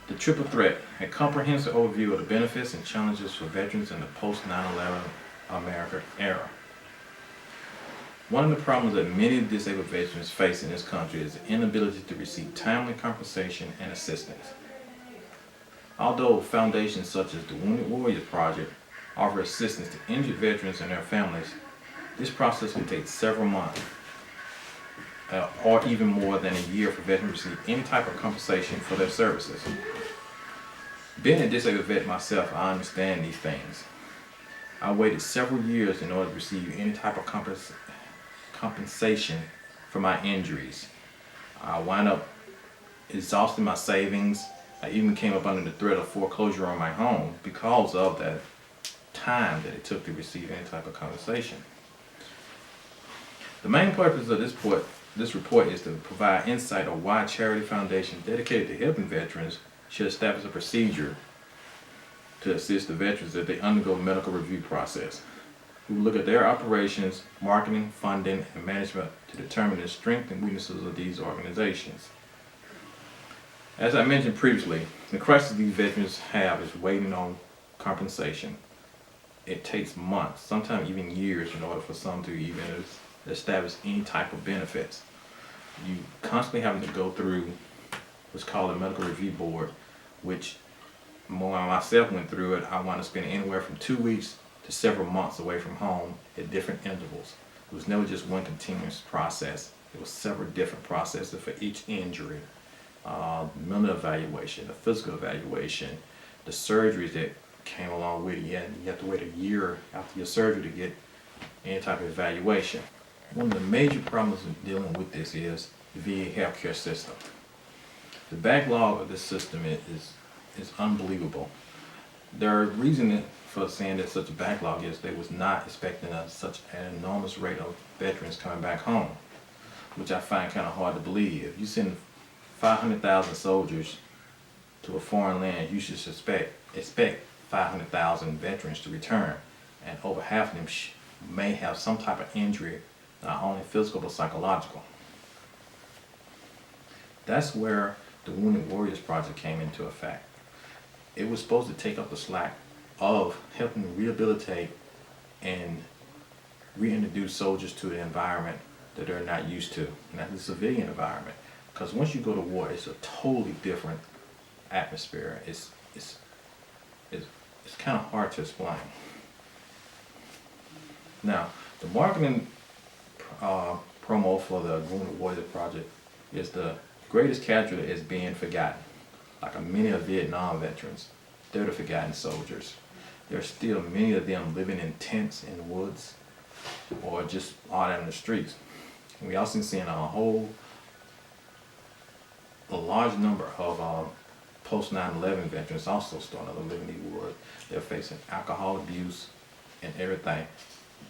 The Triple Threat, a comprehensive overview of the benefits and challenges for veterans in the post 9/11 America era. One of the problems that many disabled veterans face in this country is the inability to receive timely compensation and assistance. Although foundations such as the Wounded Warriors Project offer assistance to injured veterans and their families, this process can take several months or even more than a year for veterans to receive any type of compensation for their services. Being a disabled vet myself, I understand these things. I waited several years in order to receive any type of compensation for my injuries. I wound up exhausting my savings. I even came up under the threat of foreclosure on my home because of that time that it took to receive any type of compensation. The main purpose of this report is to provide insight on why a charity foundation dedicated to helping veterans should establish a procedure to assist the veterans as they undergo the medical review process. We will look at their operations, marketing, funding, and management to determine the strengths and weaknesses of these organizations. As I mentioned previously, the crisis these veterans have is waiting on compensation. It takes months, sometimes even years, in order for some to even establish any type of benefits. You constantly having to go through what's called a medical review board, which when I myself went through it, I wound up spending anywhere from 2 weeks to several months away from home at different intervals. It was never just one continuous process. It was several different processes for each injury. Mental evaluation, the physical evaluation, the surgeries that came along with it, and you have to wait a year after your surgery to get any type of evaluation. One of the major problems in dealing with this is the VA healthcare system. The backlog of this system is unbelievable. Their reason for saying that such a backlog is they was not expecting such an enormous rate of veterans coming back home, which I find kind of hard to believe. If you send 500,000 soldiers to a foreign land, you should expect 500,000 veterans to return, and over half of them may have some type of injury, not only physical but psychological. That's where the Wounded Warriors Project came into effect. It was supposed to take up the slack of helping rehabilitate and reintroduce soldiers to the environment that they're not used to, and that's the civilian environment. Because once you go to war, it's a totally different atmosphere. It's kind of hard to explain. Now, the marketing promo for the Wounded Warriors Project is the greatest casualty is being forgotten. Like many of Vietnam veterans, they're the forgotten soldiers. There are still many of them living in tents in the woods or just out in the streets. We also seen a large number of post 9/11 veterans also starting to live in the woods. They're facing alcohol abuse and everything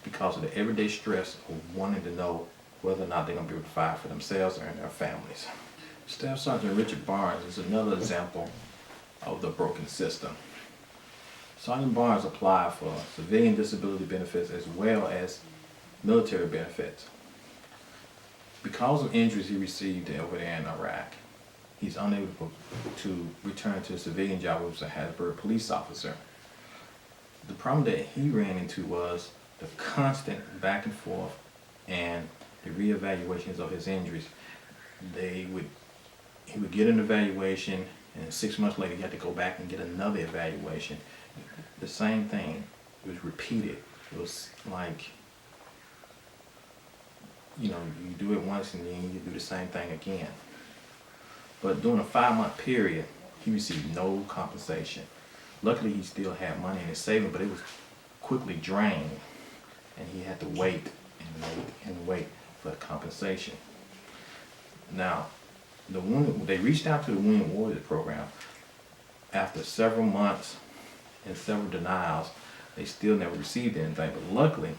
because of the everyday stress of wanting to know whether or not they're going to be able to provide for themselves and their families. Staff Sergeant Richard Barnes is another example of the broken system. Sergeant Barnes applied for civilian disability benefits as well as military benefits. Because of injuries he received over there in Iraq, he's unable to return to a civilian job as a Hattiesburg police officer. The problem that he ran into was the constant back and forth and the reevaluations of his injuries. He would get an evaluation, and 6 months later he had to go back and get another evaluation. The same thing. It was repeated. It was like, you do it once and then you do the same thing again. But during a 5-month period, he received no compensation. Luckily, he still had money in his savings, but it was quickly drained, and he had to wait and wait and wait for compensation. Now, they reached out to the Wounded Warriors program. After several months and several denials, they still never received anything. But luckily,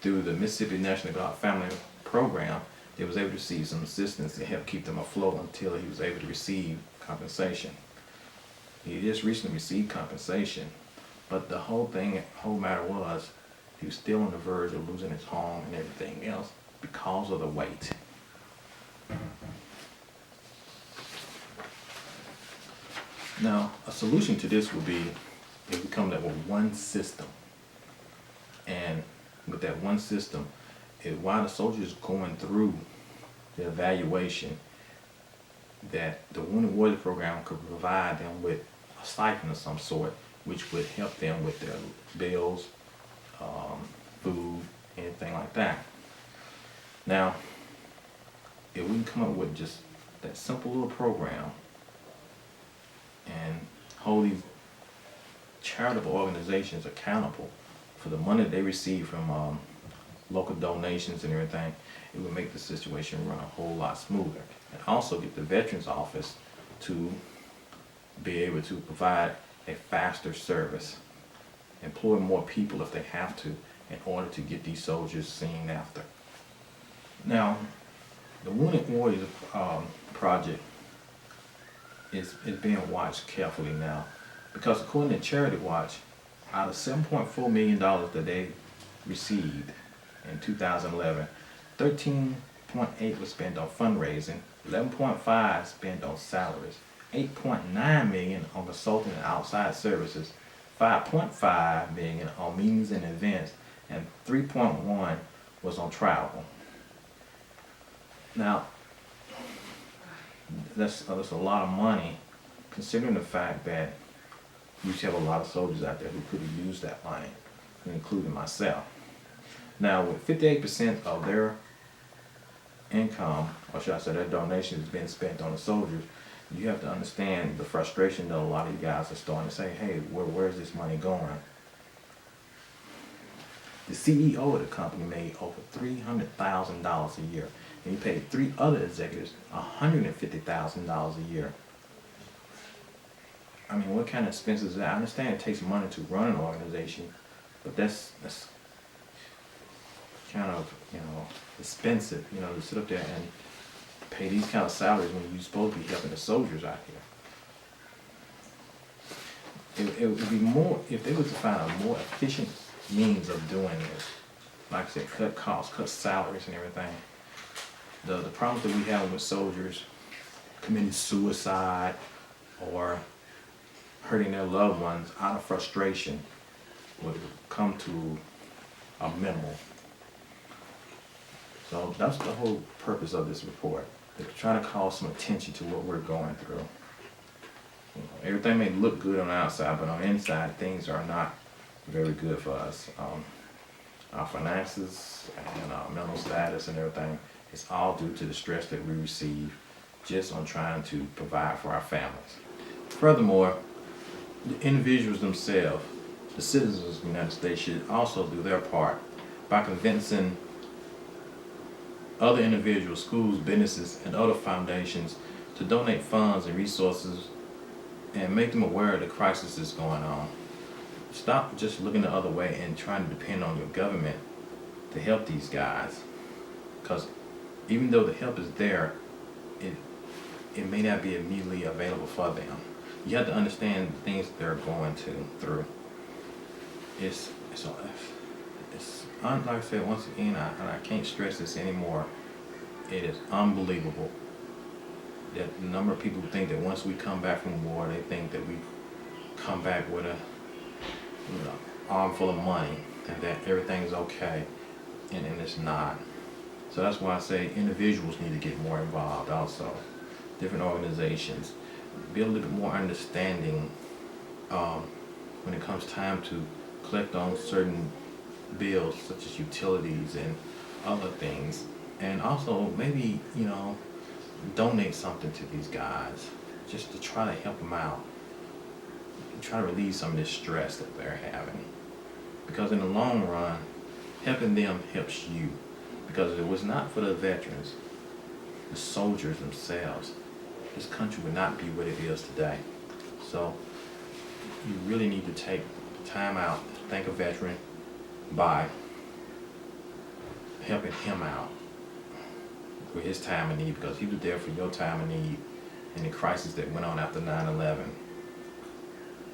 through the Mississippi National Guard Family Program, they was able to receive some assistance to help keep them afloat until he was able to receive compensation. He just recently received compensation, but the whole matter was, he was still on the verge of losing his home and everything else because of the wait. Now, a solution to this would be if we come up with one system. And with that one system, while the soldiers going through the evaluation, that the Wounded Warriors program could provide them with a stipend of some sort, which would help them with their bills, food, anything like that. Now, if we can come up with just that simple little program and hold these charitable organizations accountable for the money they receive from local donations and everything, it would make the situation run a whole lot smoother. And also get the Veterans Office to be able to provide a faster service, employ more people if they have to, in order to get these soldiers seen after. Now, the Wounded Warriors project is being watched carefully now, because according to Charity Watch, out of $7.4 million that they received in 2011, 13.8 was spent on fundraising, 11.5 spent on salaries, 8.9 million on consulting and outside services, 5.5 million on meetings and events, and 3.1 was on travel. Now, that's a lot of money, considering the fact that you have a lot of soldiers out there who could have used that money, including myself. Now, with 58% of their income, or should I say their donations being spent on the soldiers, you have to understand the frustration that a lot of you guys are starting to say, hey, where's this money going? The CEO of the company made over $300,000 a year, and he paid 3 other executives $150,000 a year. I mean, what kind of expenses is that? I understand it takes money to run an organization, but that's kind of, expensive, to sit up there and pay these kind of salaries when you're supposed to be helping the soldiers out here. It would be more, if they were to find a more efficient means of doing this, like I said, cut costs, cut salaries and everything. The problems that we have with soldiers committing suicide or hurting their loved ones out of frustration would come to a minimal. So that's the whole purpose of this report, to try to call some attention to what we're going through. Everything may look good on the outside, but on the inside, things are not very good for us. Our finances and our mental status and everything, it's all due to the stress that we receive just on trying to provide for our families. Furthermore, the individuals themselves, the citizens of the United States, should also do their part by convincing other individuals, schools, businesses, and other foundations to donate funds and resources and make them aware of the crisis that's going on. Stop just looking the other way and trying to depend on your government to help these guys, because even though the help is there, it may not be immediately available for them. You have to understand the things they're going through. Like I said, once again, I can't stress this anymore. It is unbelievable that the number of people who think that once we come back from war, they think that we come back with a arm full of money and that everything is okay, and it's not. So that's why I say individuals need to get more involved also. Different organizations. Be a little bit more understanding when it comes time to collect on certain bills such as utilities and other things, and also maybe donate something to these guys just to try to help them out and try to relieve some of this stress that they're having, because in the long run helping them helps you, because if it was not for the veterans, the soldiers themselves, this country would not be what it is today. So you really need to take time out to thank a veteran by helping him out for his time of need, because he was there for your time of need in the crisis that went on after 9/11.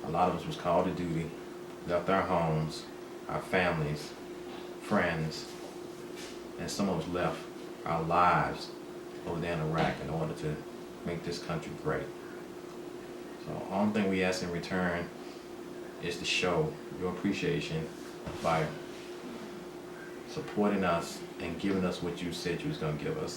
A lot of us was called to duty, left our homes, our families, friends, and some of us left our lives over there in Iraq in order to make this country great. So only thing we ask in return is to show your appreciation by supporting us and giving us what you said you was gonna give us.